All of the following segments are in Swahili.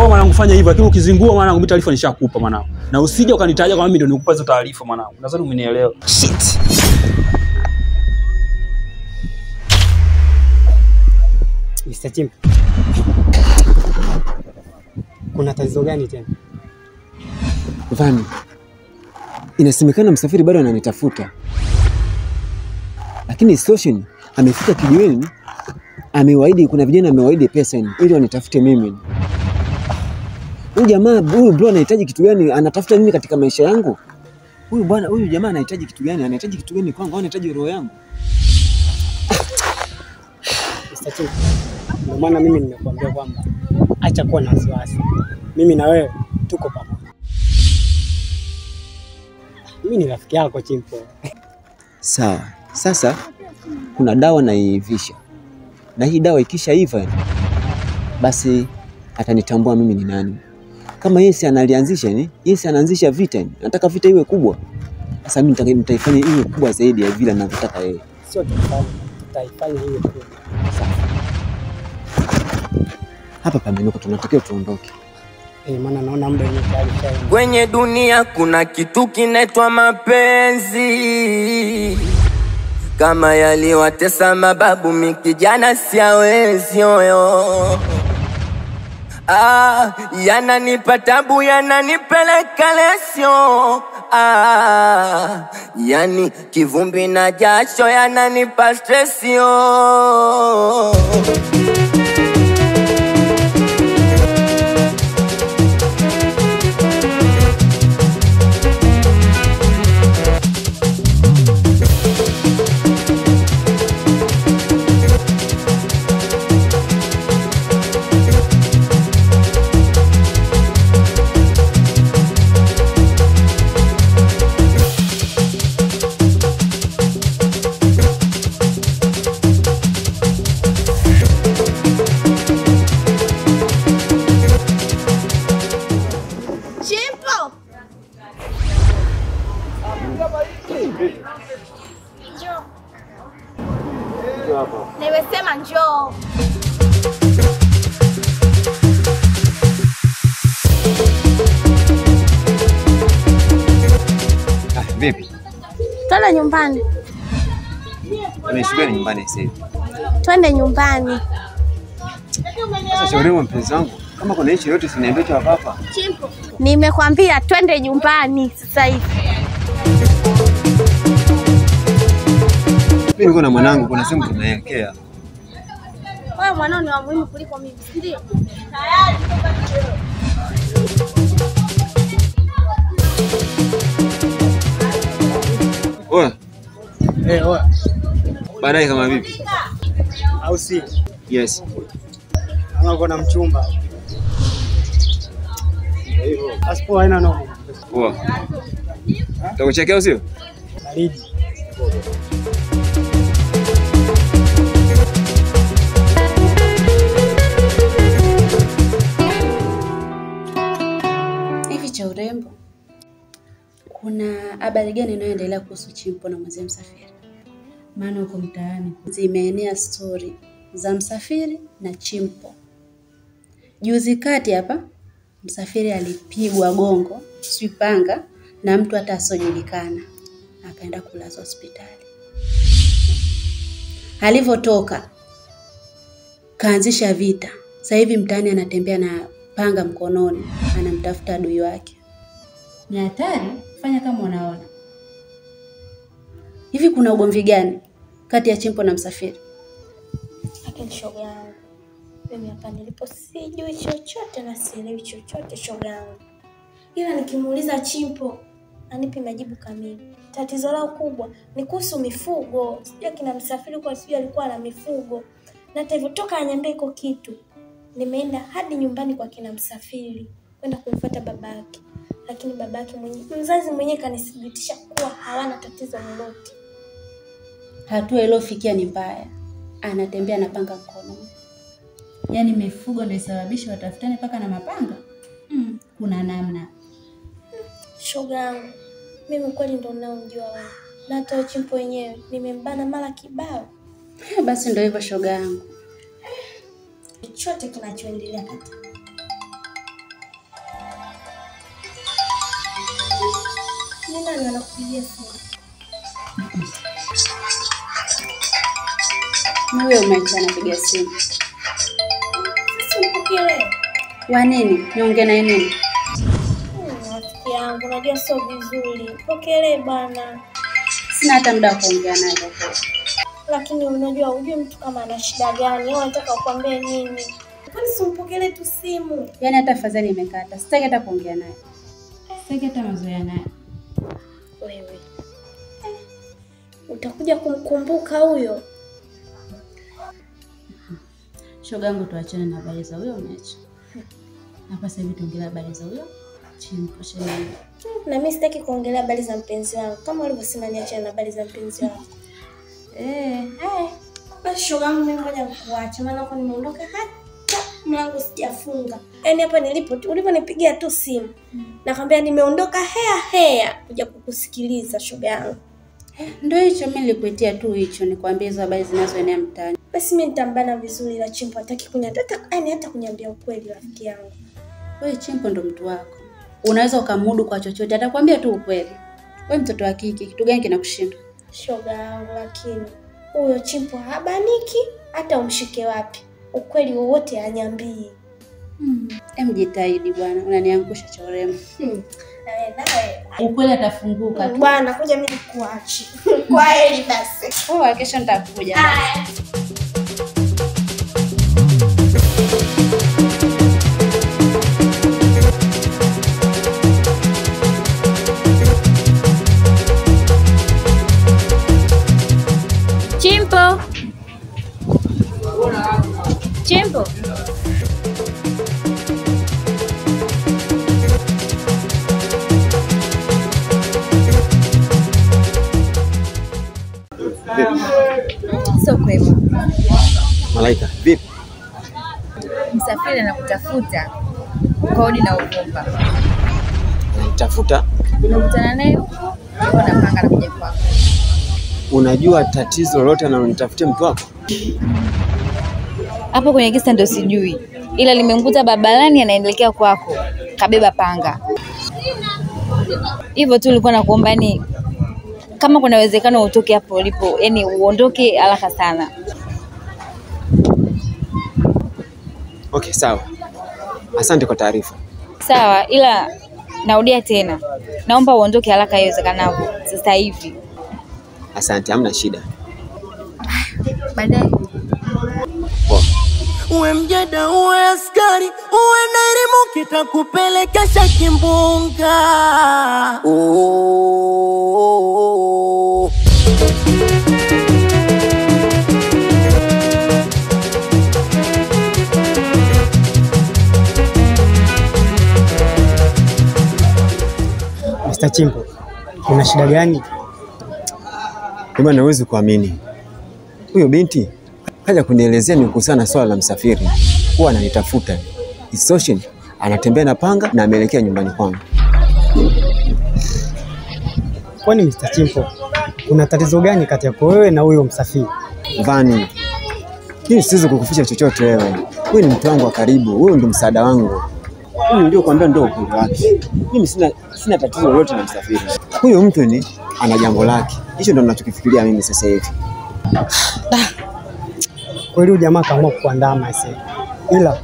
hiyo mwanangu kufanya hivyo, lakini ukizingua mwanangu mimi taarifa nishakupa mwanangu. Na usije ukanitaja kama mimi ndio nikupa hizo taarifa mwanangu. Nadhani umenielewa. Shit. Mr. Chimpo. Kuna tatizo gani tena? Vani. Inasemekana Msafiri bado ananitafuta. Lakini solution amefika kijiweni, amewaahidi, kuna vijana amewaahidi pesa ili wanitafute mimi. Huyu jamaa, huyu bro anahitaji kitu gani? Anatafuta nini katika maisha yangu? Huyu jamaa anahitaji kitu gani? Anahitaji kitu gani kwangu? Anahitaji roho yangu. Mr. Chimpo. Ndio maana mimi nimekuambia kwamba acha kuwa na wasiwasi. Mimi na wewe tuko pamoja. Mimi ni rafiki yako Chimpo. Sawa. Sasa kuna dawa naivisha. Na hii dawa ikisha iva basi atanitambua mimi ni nani. Kama yeye analianzisha yeye anaanzisha vita nataka vita iwe kubwa. Sasa mimi nitaifanya iwe kubwa zaidi ya vile ninavyotaka yeye. Sio tutaifanya iwe kubwa. Hapa pamenuka, tunatakiwa tuondoke. Maana naona muda wenyewe tayari shaenda. Kwenye dunia kuna kitu kinaitwa mapenzi. Kama yaliwatesa mababu mikijana siawezi yoyo. Yananipa tabu, yananipeleka lesio. Yani kivumbi na jasho yananipa stressio. Nimesema njoo. Vipi? Twende nyumbani. Umeshuka nyumbani sasa? Twende nyumbani. Sasa shauri mpenzi wangu, kama kuna hicho yote siniambie tu hapa. Chimpo. Nimekwambia twende nyumbani sasa hivi. Mimi niko na mwanangu, kuna sehemu tunaelekea. Wewe mwanao ni wa muhimu kuliko mimi, si ndio? Oya. Oya. Baadaye kama vipi? Au si? Yes. Anakuwa na mchumba. Asipo haina noma. Poa. Utakuchekea usio? Baridi. Hivi cha urembo, kuna habari gani inayoendelea kuhusu Chimpo na mzee Msafiri? Maana huko mtaani zimeenea story za Msafiri na Chimpo. Juzi kati hapa Msafiri alipigwa gongo, sipanga na mtu hata asiojulikana, akaenda kulazwa hospitali. Alivyotoka kaanzisha vita. Sasa hivi mtaani anatembea na panga mkononi, anamtafuta adui wake. Ni hatari, fanya kama unaona. Hivi kuna ugomvi gani kati ya Chimpo na Msafiri? Lakini shoga yangu, mimi hapa nilipo sijui chochote na sielewi chochote shoga yangu. Ila nikimuuliza Chimpo anipi majibu kamili. Tatizo lao kubwa ni kuhusu mifugo. Sijui kina Msafiri kwa sijui alikuwa na mifugo. Na hata hivyo toka anyambia iko kitu, nimeenda hadi nyumbani kwa kina Msafiri kwenda kumfuata babake. Lakini babake mzazi mwenyewe kanithibitisha kuwa hawana tatizo lolote. Hatua iliyofikia ni mbaya. Anatembea na panga mkononi. Yaani mifugo ndio isababisha watafutane paka na mapanga? Kuna namna. Shoga yangu, mimi kweli ndo naomjua wewe. Na hata Chimpo wenyewe nimembana mara kibao. Basi ndio hivyo shoga yangu. Chochote kinachoendelea kati nani anakupigia simu? Ni wewe umeacha anapiga simu. Sasa unipokee. Wa nini? Niongee naye nini? Rafiki yangu, unajua sio vizuri. Pokelee bana. Sina hata muda wa kuongea naye kwa kweli. Lakini unajua hujui mtu kama ana shida gani, au anataka kukwambia nini. Kwani simpokelee tu simu? Yaani hata afadhali imekata. Sitaki hata kuongea naye. Sitaki hata mazoea naye. Wewe. Utakuja kumkumbuka huyo. Shoga yangu tuachane na habari za huyo umeacha. Hapa sasa hivi tuongelee habari za huyo Chimpo shemeji. Na mimi sitaki kuongelea habari za mpenzi wangu. Kama ulivyosema niachane na habari za mpenzi wangu. Basi shoga yangu mimi ngoja nikuache maana huko nimeondoka hata mlango sijafunga. Yaani hapa nilipo tu uliponipigia tu simu. Nakwambia nimeondoka hea kuja kukusikiliza shoga yangu. Ndio hicho mimi nilikuitia tu hicho nikwambie hizo habari zinazoenea mtaani. Basi mimi nitambana vizuri la Chimpo hataki hata kuniambia ukweli rafiki yangu. Wewe Chimpo ndo mtu wako. Unaweza ukamudu kwa chochote, atakwambia tu ukweli. Wewe mtoto wa kike, kitu gani kinakushinda? Shoga yangu lakini huyo Chimpo habaniki hata umshike wapi. Ukweli wowote anyambii. Jitahidi bwana, unaniangusha chorema. Nawe. Ukweli atafunguka tu. Bwana kuja mimi nikuache. Kwa heri basi. Kesho nitakuja. Chimpo. So kwema. Malaika, vipi? Msafiri anakutafuta. Kodi na Uvumba. Nitafuta? Nimekutana naye huko. Napanga na kuja kwako. Unajua tatizo lolote analonitafutia mtu wako? Hapo kwenye kisa ndio sijui. Ila nimemkuta barabarani anaendelea kwako. Kabeba panga. Hivyo tu nilikuwa nakuomba ni kama kuna uwezekano utoke hapo ulipo, yani uondoke haraka sana. Okay, sawa. Asante kwa taarifa. Sawa, ila narudia tena. Naomba uondoke haraka iwezekanavyo sasa hivi. Asante, hamna shida. Baadaye. Uwe mjeda, uwe askari, uwe na elimu kitakupelekesha kimbunga. Mr. Chimpo, una shida gani? Kama nawezi kuamini. Huyo binti kaja kunielezea ni kuhusiana na swala la Msafiri. Huwa ananitafuta. Isoshin anatembea na panga na ameelekea nyumbani kwangu. Kwani Mr. Chimpo, kuna tatizo gani kati yako wewe na huyo Msafiri? Vani, mimi siwezi kukuficha chochote wewe. Wewe ni mtu wangu wa karibu, wewe ndio msaada wangu. Mimi ndio kuambia ndio ukweli wake. Mimi sina tatizo lolote na Msafiri. Huyo mtu ni ana jambo lake. Hicho ndio ninachokifikiria mimi sasa hivi. Kweli huyu jamaa kaamua kukuandama sasa. Ila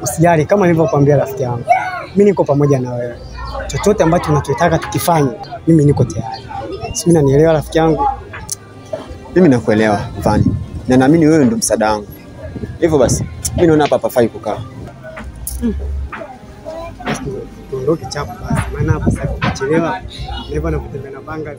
usijali, kama nilivyokuambia rafiki yangu. Mimi niko pamoja na wewe. Chochote ambacho unachotaka tukifanye, mimi niko tayari. Sisi unanielewa rafiki yangu? Mimi nakuelewa, Vani. Na naamini wewe ndio msaada wangu. Hivyo basi, mimi naona hapa hapafai kukaa. Tuondoke chapu basi. Maana hapa sasa kuchelewa. Na hivyo nakutembea na panga.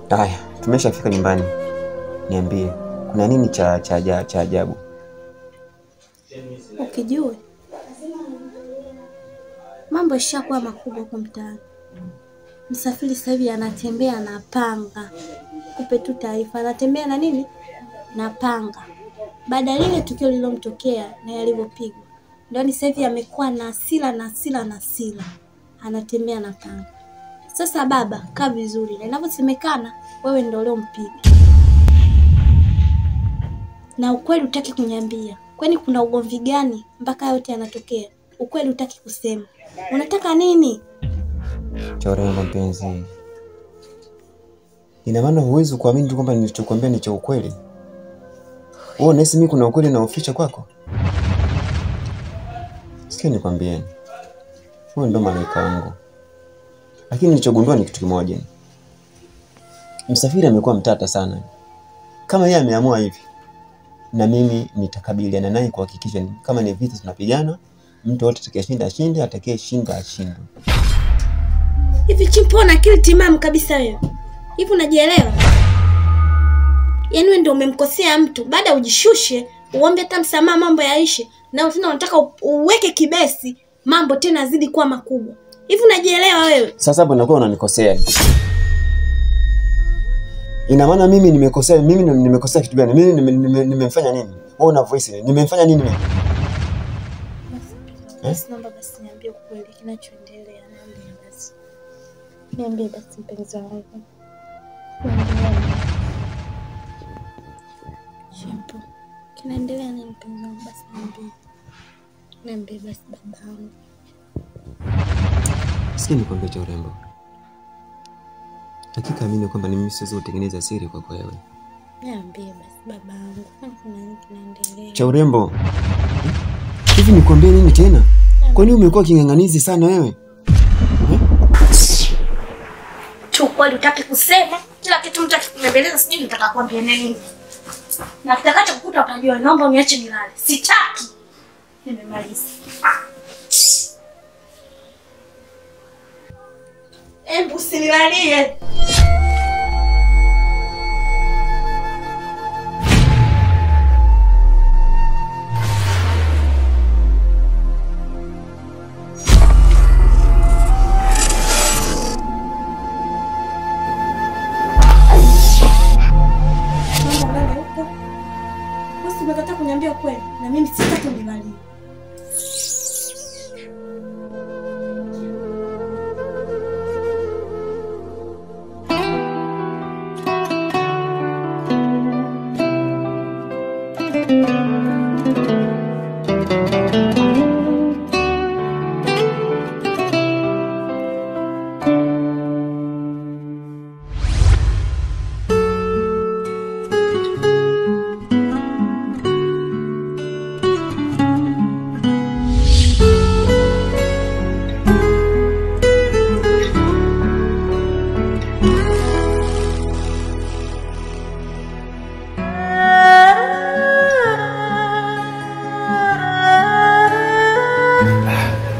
Haya, tumeshafika nyumbani. Niambie, kuna nini cha ajabu? Ukijua mambo yashakuwa makubwa huko mtaani. Msafiri sasa hivi anatembea na panga. Kupe tu taarifa, anatembea na nini? Na panga. Baada lile tukio lililomtokea na yalivyopigwa. Ndio sasa hivi amekuwa na hasira. anatembea na panga. Sasa baba, kaa vizuri. Na inavyosemekana wewe ndio leo mpiga. Na ukweli utaki kuniambia. Kwani kuna ugomvi gani mpaka yote yanatokea? Ukweli utaki kusema. Unataka nini? Chorembo mpenzi. Ina maana huwezi kuamini kwamba nilichokuambia ni cha ukweli? Wewe unahisi mimi kuna ukweli na uficha kwako? Sikia nikwambieni. Wewe ndo malaika wangu. Lakini nilichogundua ni kitu kimoja. Msafiri amekuwa mtata sana. Kama yeye ameamua hivi, na mimi nitakabiliana naye kuhakikisha kama ni vita tunapigana, mtu wote atakayeshinda ashinde, atakayeshinda ashinde. Hivi Chimpo na akili timamu kabisa wewe. Hivi unajielewa? Yaani wewe ndio umemkosea mtu, baada ujishushe, uombe hata msamaha mambo yaishe, na tena unataka uweke kibesi, mambo tena zidi kuwa makubwa. Hivi unajielewa wewe? Sasa hapo unakuwa unanikosea. Ina maana mimi nimekosea kitu gani? Mimi nimemfanya nini? Wewe una voice nimemfanya nini mimi? Basi naomba basi niambie ukweli kinachoendelea, niambie basi. Niambie basi mpenzi wangu. Chimpo. Kinaendelea nini mpenzi wangu, basi niambie. Niambie basi babangu. Sikia nikwambie cha urembo. Hakika amini kwamba mimi siwezi kutengeneza siri kwa wewe. Niambie basi babangu, kuna nini kinaendelea? Cha urembo. Hivi nikwambie nini tena? Kwa nini umekuwa king'ang'anizi sana wewe? Kweli utaki kusema, kila kitu mtaki kunembeleza, sijui nitaka kuambia nini. Na kitakacho kukuta utajua, naomba uniache nilale. Sitaki. Nimemaliza. Hebu usinilalie. Umekataa kuniambia kweli, na mimi sitaki unilalie.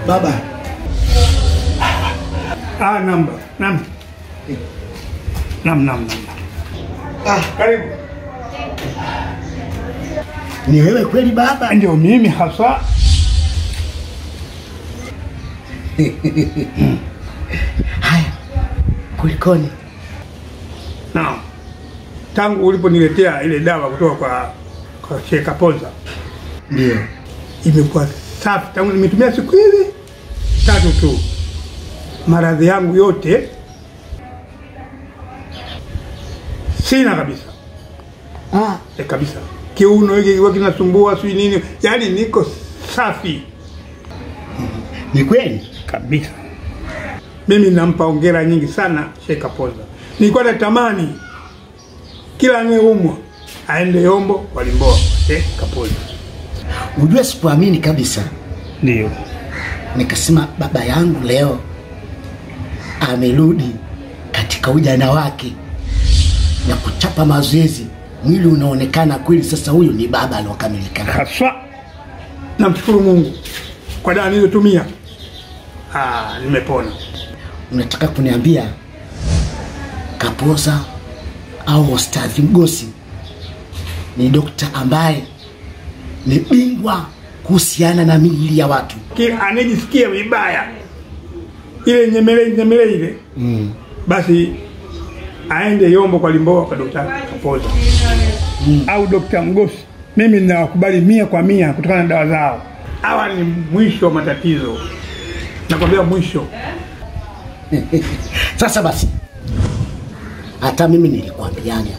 Baba. Nam. Karibu. Ni wewe kweli baba? Ndio mimi hasa. Haya. Kulikoni? Naam. Tangu uliponiletea ile dawa kutoka kwa Sheikh Kapoza. Ndio. Imekuwa safi tangu nimetumia siku hizi 3 tu. Maradhi yangu yote sina kabisa. Kabisa. Kiuno hiki kinasumbua sio nini? Yaani niko safi. Ni kweli kabisa. Mimi nampa hongera nyingi sana Sheikh Kapoza. Nilikuwa natamani kila anayeumwa aende Yombo Walimboa Sheikh Kapoza. Unajua sipoamini kabisa. Ndio. Nikasema baba yangu leo amerudi katika ujana wake na kuchapa mazoezi. Mwili unaonekana kweli sasa huyu ni baba alokamilika. Haswa. Namshukuru Mungu kwa dawa nilizotumia. Nimepona. Unataka kuniambia Kapoza au Ustadhi Mgosi ni dokta ambaye ni bingwa kuhusiana na miili ya watu? Kila anejisikia vibaya ile nyemele ile basi aende Yombo kwa Limboa kwa Dr. Kapoza au Dr. Mgosi. Mimi ninawakubali 100% kutokana na dawa zao. Hawa ni mwisho wa matatizo. Nakwambia mwisho. Sasa basi, hata mimi nilikwambiaga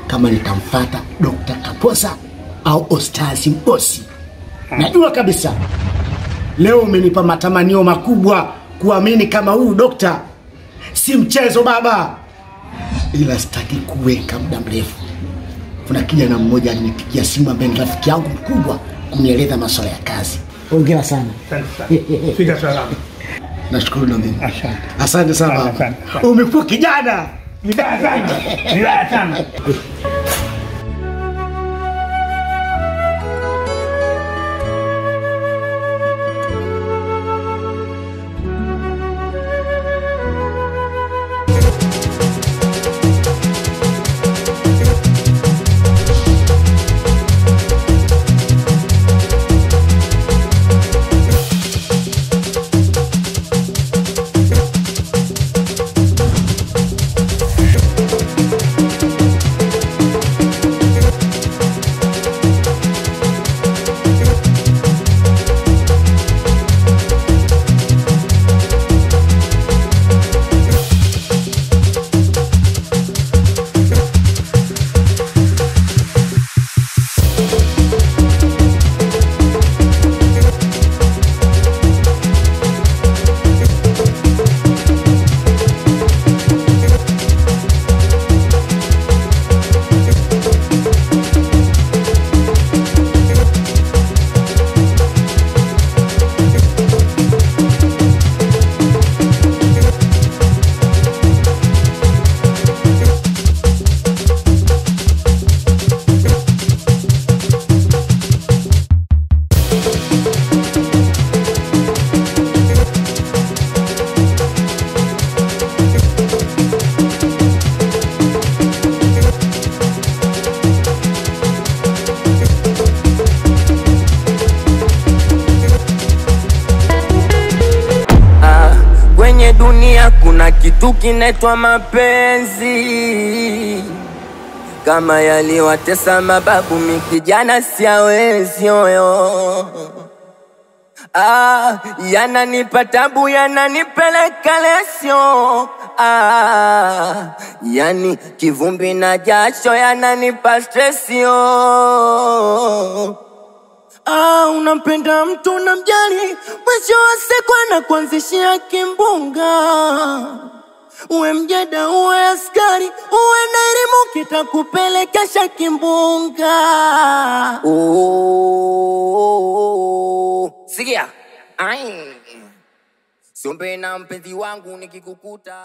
kama nitamfuata Dr. Kaposa au Ostazi Mgosi. Najua kabisa leo umenipa matamanio makubwa kuamini kama huyu dokta si mchezo baba, ila sitaki kuweka muda mrefu. Kuna kijana mmoja alinipigia simu ambaye ni rafiki yangu mkubwa kunieleza masuala ya kazi. Hongera sana. Fika salama. Nashukuru na mimi. Asante. Asante sana. Asante. Umekuwa kijana. Vibaya sana. Vibaya sana. dunia kuna kitu kinaitwa mapenzi, kama yaliwatesa mababu mikijana siawezi yoyo. Yananipa tabu, yananipeleka lesio. Yani kivumbi na jasho yananipa stressio. Unampenda mtu unamjali, mwisho wa siku anakuanzishia kimbunga. Uwe mjeda, uwe askari, uwe na elimu, kitakupelekesha kimbunga. Sikia, siombe na mpenzi wangu nikikukuta.